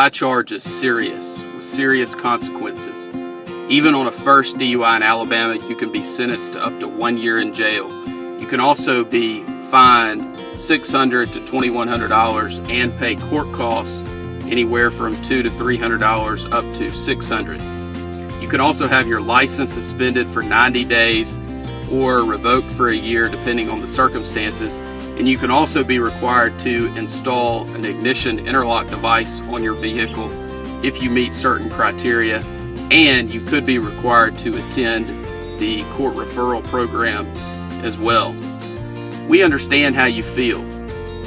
DUI charge is serious, with serious consequences. Even on a first DUI in Alabama, you can be sentenced to up to 1 year in jail. You can also be fined $600 to $2,100 and pay court costs anywhere from $200 to $300 up to $600. You can also have your license suspended for 90 days or revoked for a year depending on the circumstances. And you can also be required to install an ignition interlock device on your vehicle if you meet certain criteria. And you could be required to attend the court referral program as well. We understand how you feel.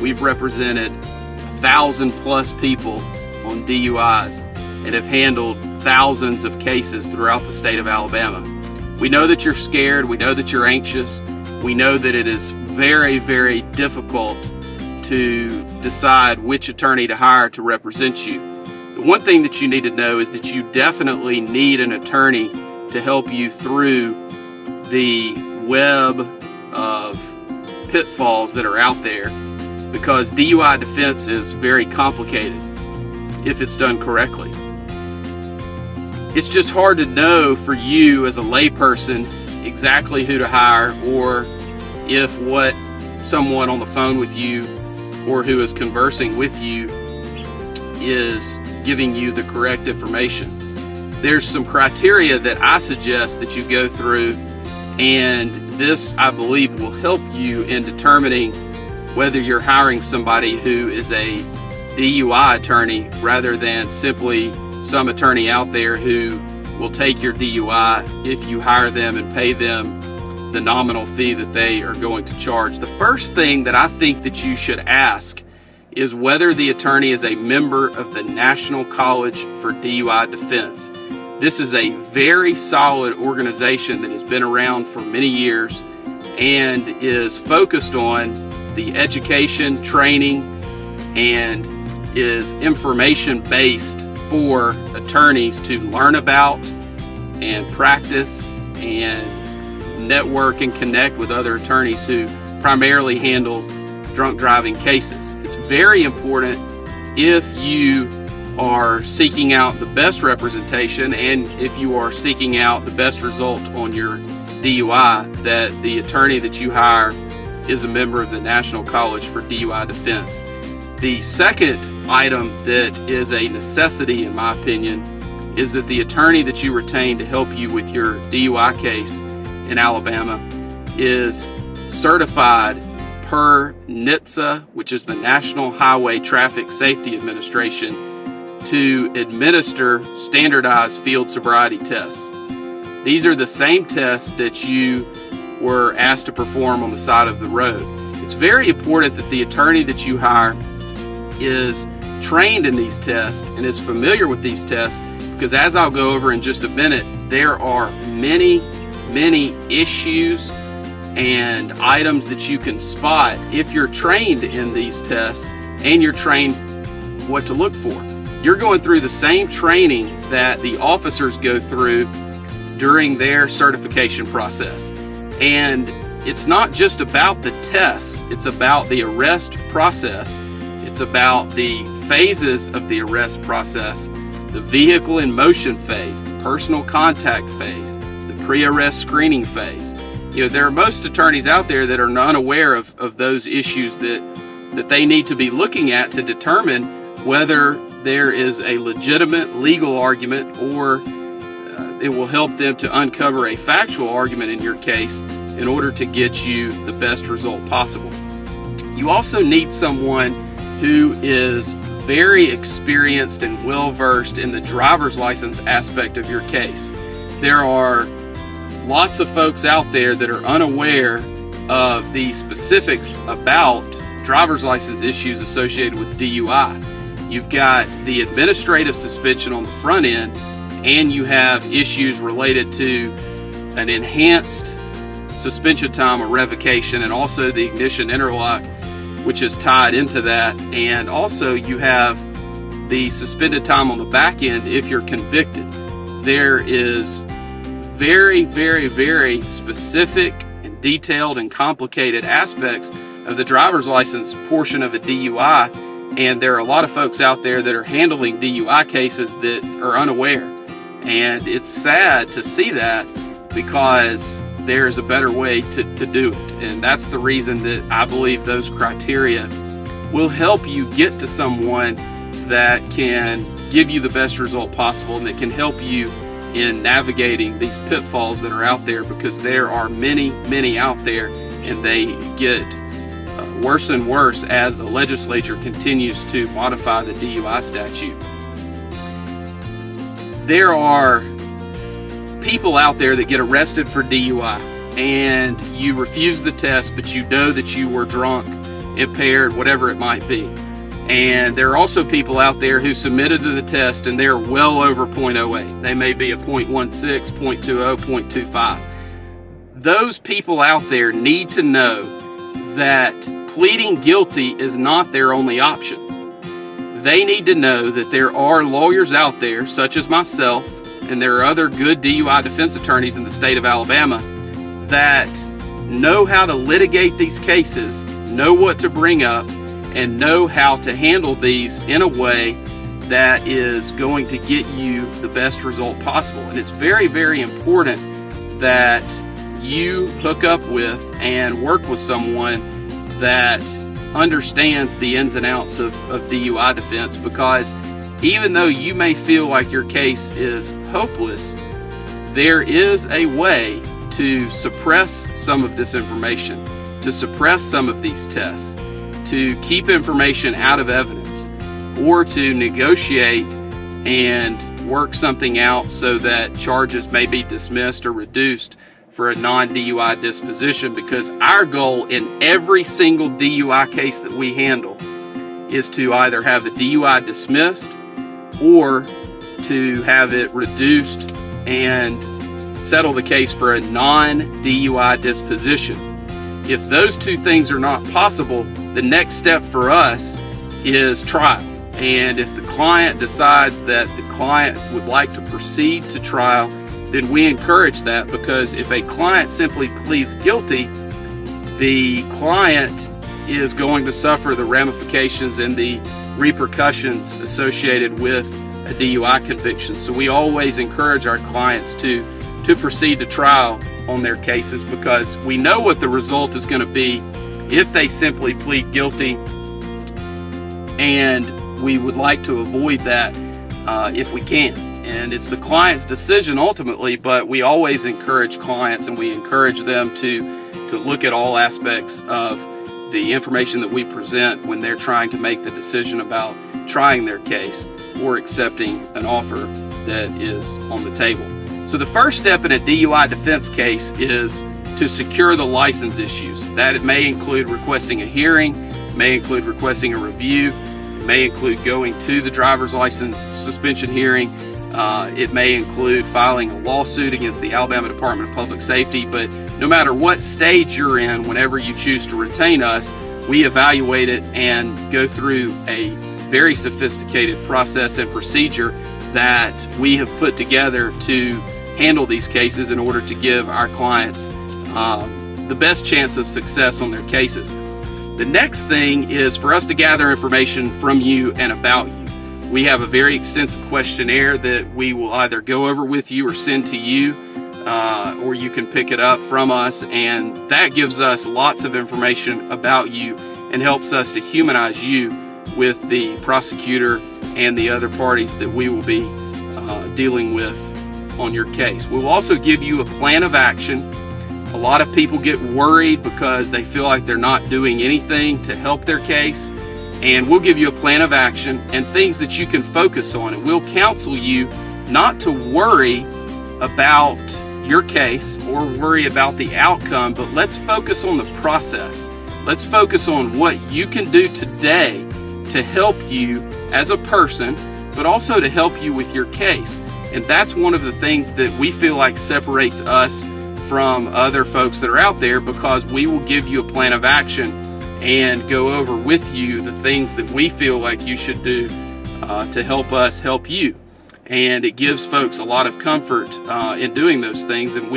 We've represented 1,000+ people on DUIs and have handled thousands of cases throughout the state of Alabama. We know that you're scared. We know that you're anxious. We know that it is very, very difficult to decide which attorney to hire to represent you. The one thing that you need to know is that you definitely need an attorney to help you through the web of pitfalls that are out there, because DUI defense is very complicated if it's done correctly. It's just hard to know for you as a layperson exactly who to hire, or if what someone on the phone with you or who is conversing with you is giving you the correct information. There's some criteria that I suggest that you go through, and this, I believe, will help you in determining whether you're hiring somebody who is a DUI attorney rather than simply some attorney out there who will take your DUI if you hire them and pay them the nominal fee that they are going to charge. The first thing that I think that you should ask is whether the attorney is a member of the National College for DUI Defense. This is a very solid organization that has been around for many years and is focused on the education, training, and is information based for attorneys to learn about and practice and network and connect with other attorneys who primarily handle drunk driving cases. It's very important, if you are seeking out the best representation and if you are seeking out the best result on your DUI, that the attorney that you hire is a member of the National College for DUI Defense. The second item that is a necessity, in my opinion, is that the attorney that you retain to help you with your DUI case in Alabama is certified per NHTSA, which is the National Highway Traffic Safety Administration, to administer Standardized Field Sobriety Tests. These are the same tests that you were asked to perform on the side of the road. It's very important that the attorney that you hire is trained in these tests and is familiar with these tests, because as I'll go over in just a minute, there are many issues and items that you can spot if you're trained in these tests and you're trained what to look for. You're going through the same training that the officers go through during their certification process. And it's not just about the tests, it's about the arrest process. It's about the phases of the arrest process, the vehicle in motion phase, the personal contact phase, the pre-arrest screening phase. You know, there are most attorneys out there that are unaware of those issues that they need to be looking at to determine whether there is a legitimate legal argument, or it will help them to uncover a factual argument in your case in order to get you the best result possible. You also need someone who is very experienced and well-versed in the driver's license aspect of your case. There are lots of folks out there that are unaware of the specifics about driver's license issues associated with DUI. You've got the administrative suspension on the front end, and you have issues related to an enhanced suspension time or revocation, and also the ignition interlock, which is tied into that. And also you have the suspended time on the back end if you're convicted. There is very specific and detailed and complicated aspects of the driver's license portion of a DUI, And there are a lot of folks out there that are handling DUI cases that are unaware. And it's sad to see that, because there's a better way to do it. And that's the reason that I believe those criteria will help you get to someone that can give you the best result possible and that can help you in navigating these pitfalls that are out there, because there are many, many out there, and they get worse and worse as the legislature continues to modify the DUI statute. There are people out there that get arrested for DUI, and you refuse the test, but you know that you were drunk, impaired, whatever it might be. And there are also people out there who submitted to the test and they're well over 0.08. They may be a 0.16, 0.20, 0.25. Those people out there need to know that pleading guilty is not their only option. They need to know that there are lawyers out there, such as myself, and there are other good DUI defense attorneys in the state of Alabama that know how to litigate these cases, know what to bring up, and know how to handle these in a way that is going to get you the best result possible. And it's very, very important that you hook up with and work with someone that understands the ins and outs of DUI defense, because even though you may feel like your case is hopeless, there is a way to suppress some of this information, to suppress some of these tests, to keep information out of evidence, or to negotiate and work something out so that charges may be dismissed or reduced for a non-DUI disposition. Because our goal in every single DUI case that we handle is to either have the DUI dismissed or to have it reduced and settle the case for a non-DUI disposition. If those two things are not possible, the next step for us is trial. And if the client decides that the client would like to proceed to trial, then we encourage that, because if a client simply pleads guilty, the client is going to suffer the ramifications and the repercussions associated with a DUI conviction. So we always encourage our clients to proceed to trial on their cases, because we know what the result is going to be if they simply plead guilty, and we would like to avoid that if we can. And it's the client's decision ultimately, but we always encourage clients, and we encourage them to look at all aspects of the information that we present when they're trying to make the decision about trying their case or accepting an offer that is on the table. So the first step in a DUI defense case is to secure the license issues. That it may include requesting a hearing, may include requesting a review, may include going to the driver's license suspension hearing. It may include filing a lawsuit against the Alabama Department of Public Safety. But no matter what stage you're in, whenever you choose to retain us, we evaluate it and go through a very sophisticated process and procedure that we have put together to handle these cases in order to give our clients the best chance of success on their cases. The next thing is for us to gather information from you and about you. We have a very extensive questionnaire that we will either go over with you or send to you, or you can pick it up from us, and that gives us lots of information about you and helps us to humanize you with the prosecutor and the other parties that we will be dealing with on your case. We'll also give you a plan of action. A lot of people get worried because they feel like they're not doing anything to help their case, and we'll give you a plan of action and things that you can focus on, and we'll counsel you not to worry about your case or worry about the outcome, but let's focus on the process. Let's focus on what you can do today to help you as a person, but also to help you with your case. And that's one of the things that we feel like separates us from other folks that are out there, because we will give you a plan of action and go over with you the things that we feel like you should do to help us help you. And it gives folks a lot of comfort in doing those things, and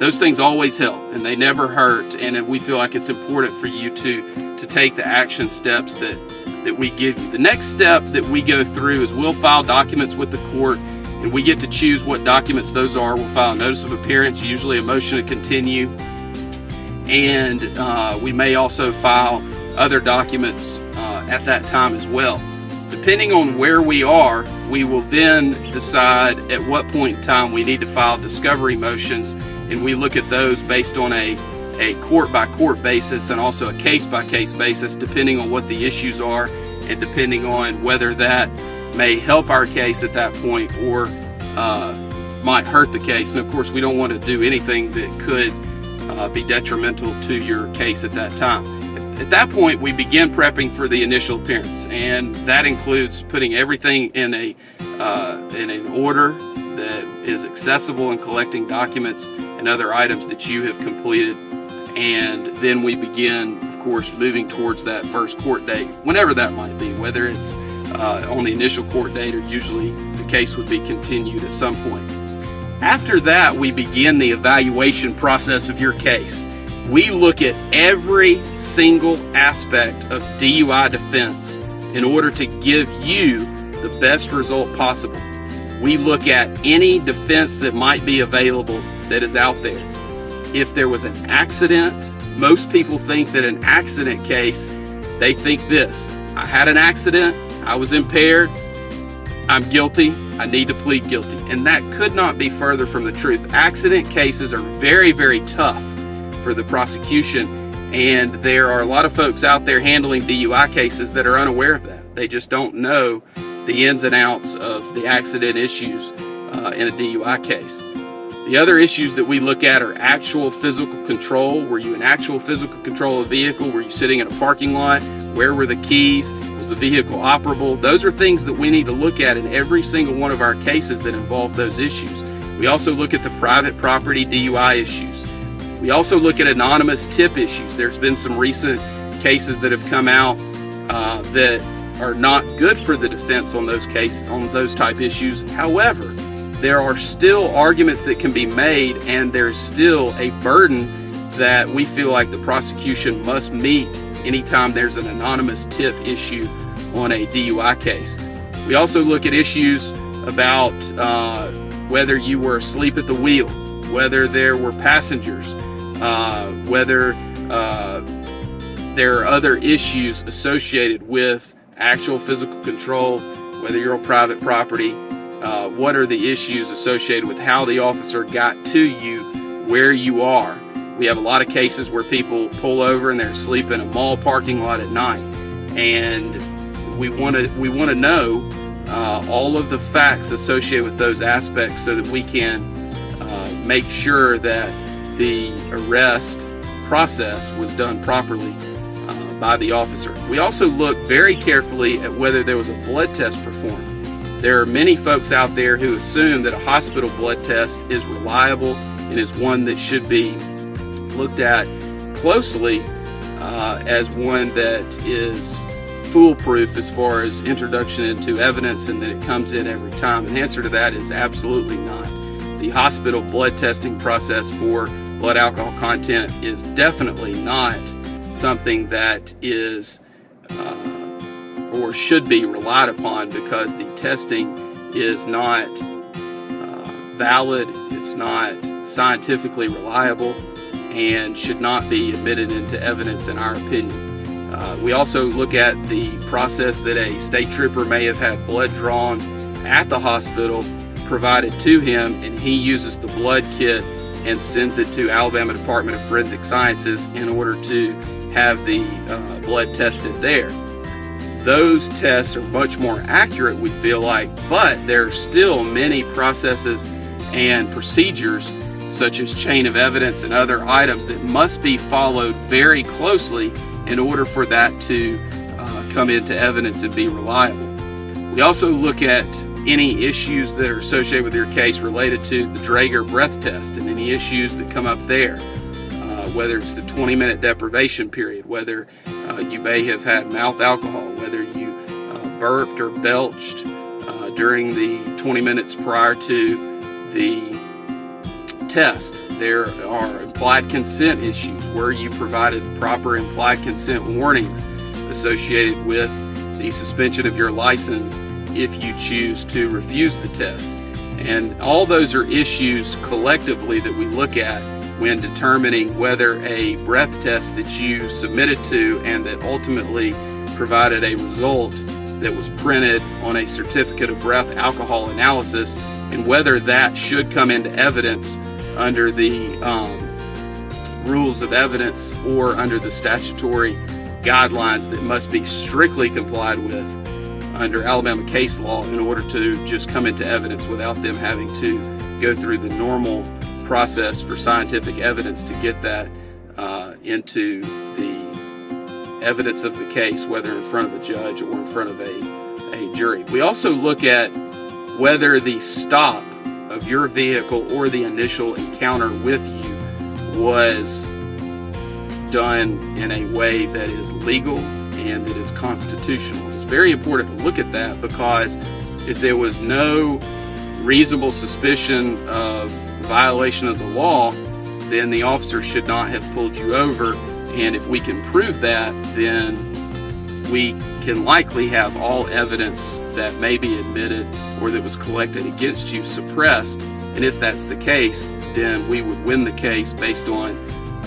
those things always help and they never hurt, and we feel like it's important for you to take the action steps that that we give you. The next step that we go through is we'll file documents with the court, and we get to choose what documents those are. We'll file a notice of appearance, usually a motion to continue, and we may also file other documents at that time as well. Depending on where we are, we will then decide at what point in time we need to file discovery motions, and we look at those based on a court-by-court basis and also a case-by-case basis, depending on what the issues are and depending on whether that may help our case at that point or might hurt the case. And of course, we don't want to do anything that could be detrimental to your case at that time. At that point, we begin prepping for the initial appearance, and that includes putting everything in an order that is accessible and collecting documents and other items that you have completed. And then we begin, of course, moving towards that first court date, whenever that might be, whether it's on the initial court date or usually the case would be continued at some point. After that, we begin the evaluation process of your case. We look at every single aspect of DUI defense in order to give you the best result possible. We look at any defense that might be available that is out there. If there was an accident, most people think that an accident case, they think this: I had an accident, I was impaired, I'm guilty, I need to plead guilty. And that could not be further from the truth. Accident cases are very, very tough for the prosecution, and there are a lot of folks out there handling DUI cases that are unaware of that. They just don't know the ins and outs of the accident issues in a DUI case. The other issues that we look at are actual physical control. Were you in actual physical control of the vehicle? Were you sitting in a parking lot? Where were the keys? Was the vehicle operable? Those are things that we need to look at in every single one of our cases that involve those issues. We also look at the private property DUI issues. We also look at anonymous tip issues. There's been some recent cases that have come out that are not good for the defense on those type issues. However, there are still arguments that can be made, and there's still a burden that we feel like the prosecution must meet anytime there's an anonymous tip issue on a DUI case. We also look at issues about whether you were asleep at the wheel, whether there were passengers, whether there are other issues associated with actual physical control, whether you're on private property, what are the issues associated with how the officer got to you where you are. We have a lot of cases where people pull over and they're asleep in a mall parking lot at night, and we want to know all of the facts associated with those aspects so that we can make sure that the arrest process was done properly by the officer. We also look very carefully at whether there was a blood test performed. There are many folks out there who assume that a hospital blood test is reliable and is one that should be looked at closely as one that is foolproof as far as introduction into evidence and that it comes in every time. And the answer to that is absolutely not. The hospital blood testing process for blood alcohol content is definitely not something that is or should be relied upon, because the testing is not valid, it's not scientifically reliable, and should not be admitted into evidence in our opinion. We also look at the process that a state trooper may have had blood drawn at the hospital provided to him, and he uses the blood kit and sends it to Alabama Department of Forensic Sciences in order to have the blood tested there. Those tests are much more accurate, we feel like, but there are still many processes and procedures such as chain of evidence and other items that must be followed very closely in order for that to come into evidence and be reliable. We also look at any issues that are associated with your case related to the Draeger breath test and any issues that come up there, whether it's the 20-minute deprivation period, whether you may have had mouth alcohol, whether you burped or belched during the 20 minutes prior to the test. There are implied consent issues where you provided proper implied consent warnings associated with the suspension of your license if you choose to refuse the test. And all those are issues collectively that we look at when determining whether a breath test that you submitted to and that ultimately provided a result that was printed on a certificate of breath alcohol analysis, and whether that should come into evidence under the rules of evidence or under the statutory guidelines that must be strictly complied with under Alabama case law in order to just come into evidence without them having to go through the normal process for scientific evidence to get that into the evidence of the case, whether in front of a judge or in front of a jury. We also look at whether the stop of your vehicle or the initial encounter with you was done in a way that is legal and that is constitutional. It's very important to look at that, because if there was no reasonable suspicion of violation of the law, then the officer should not have pulled you over. And if we can prove that, then we can likely have all evidence that may be admitted or that was collected against you suppressed. And if that's the case, then we would win the case based on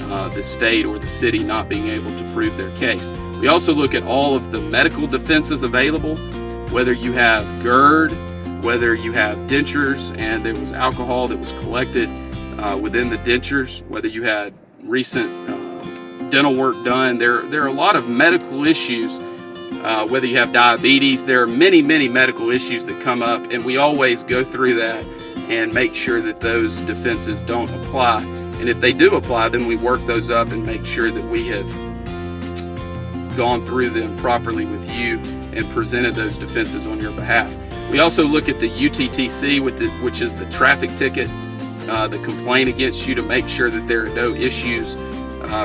the state or the city not being able to prove their case. We also look at all of the medical defenses available, whether you have GERD, whether you have dentures and there was alcohol that was collected within the dentures, whether you had recent dental work done. There are a lot of medical issues, whether you have diabetes. There are many medical issues that come up, and we always go through that and make sure that those defenses don't apply. And if they do apply, then we work those up and make sure that we have gone through them properly with you and presented those defenses on your behalf. We also look at the UTTC, which is the traffic ticket, the complaint against you, to make sure that there are no issues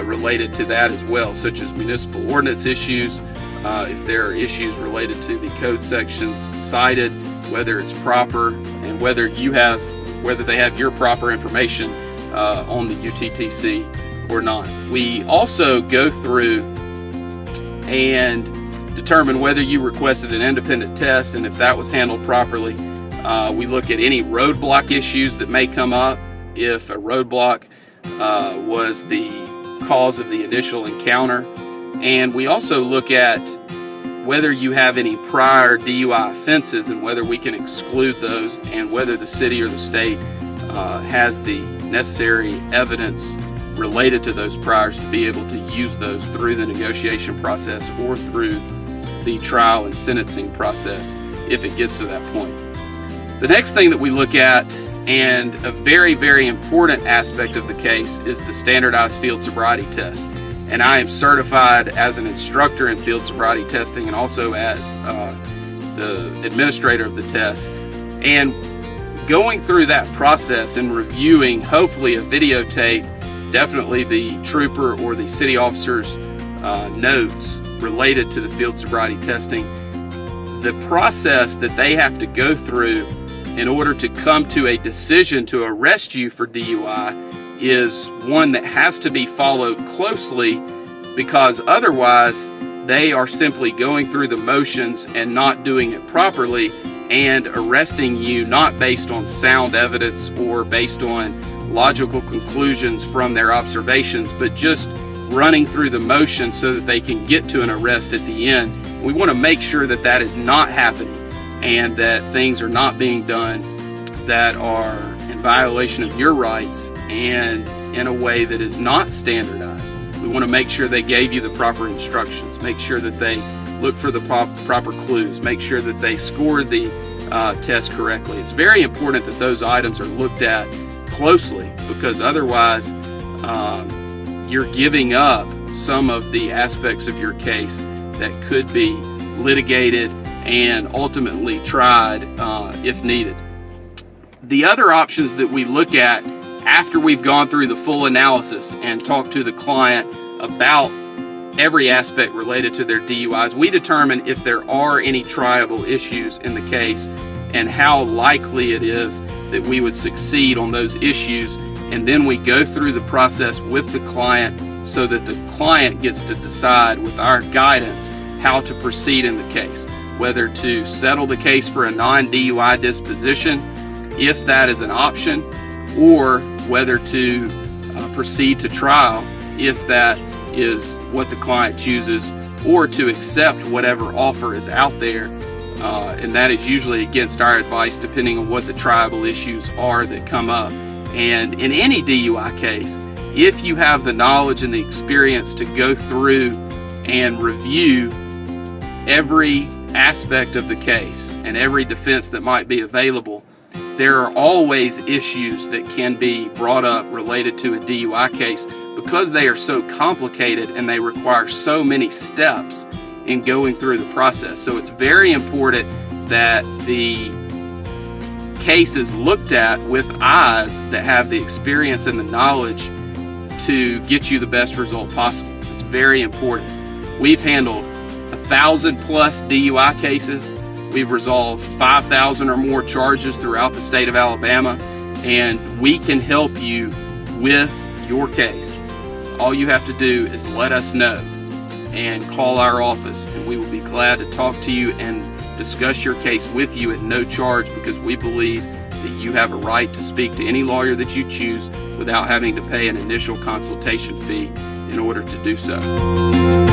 related to that as well, such as municipal ordinance issues, if there are issues related to the code sections cited, whether it's proper, and whether they have your proper information on the UTTC or not. We also go through and determine whether you requested an independent test, and if that was handled properly. We look at any roadblock issues that may come up, if a roadblock was the cause of the initial encounter. And we also look at whether you have any prior DUI offenses and whether we can exclude those, and whether the city or the state has the necessary evidence related to those priors to be able to use those through the negotiation process or through the trial and sentencing process if it gets to that point. The next thing that we look at, and a very important aspect of the case, is the Standardized Field Sobriety Test. And I am certified as an instructor in field sobriety testing and also as the administrator of the test. And going through that process and reviewing, hopefully, a videotape, definitely the trooper or the city officer's notes related to the field sobriety testing, the process that they have to go through in order to come to a decision to arrest you for DUI is one that has to be followed closely, because otherwise they are simply going through the motions and not doing it properly and arresting you not based on sound evidence or based on logical conclusions from their observations, but just running through the motions so that they can get to an arrest at the end. We want to make sure that that is not happening and that things are not being done that are in violation of your rights and in a way that is not standardized. We want to make sure they gave you the proper instructions, make sure that they look for the proper clues, make sure that they scored the test correctly. It's very important that those items are looked at closely, because otherwise you're giving up some of the aspects of your case that could be litigated and ultimately tried if needed. The other options that we look at after we've gone through the full analysis and talked to the client about every aspect related to their DUIs, we determine if there are any triable issues in the case and how likely it is that we would succeed on those issues. And then we go through the process with the client so that the client gets to decide with our guidance how to proceed in the case, whether to settle the case for a non-DUI disposition, if that is an option, or whether to proceed to trial, if that is what the client chooses, or to accept whatever offer is out there, and that is usually against our advice depending on what the tribal issues are that come up. And in any DUI case, if you have the knowledge and the experience to go through and review every aspect of the case and every defense that might be available, there are always issues that can be brought up related to a DUI case because they are so complicated and they require so many steps in going through the process. So it's very important that the case is looked at with eyes that have the experience and the knowledge to get you the best result possible. It's very important. We've handled 1,000 plus DUI cases. We've resolved 5,000 or more charges throughout the state of Alabama, and we can help you with your case. All you have to do is let us know and call our office, and we will be glad to talk to you and discuss your case with you at no charge, because we believe that you have a right to speak to any lawyer that you choose without having to pay an initial consultation fee in order to do so.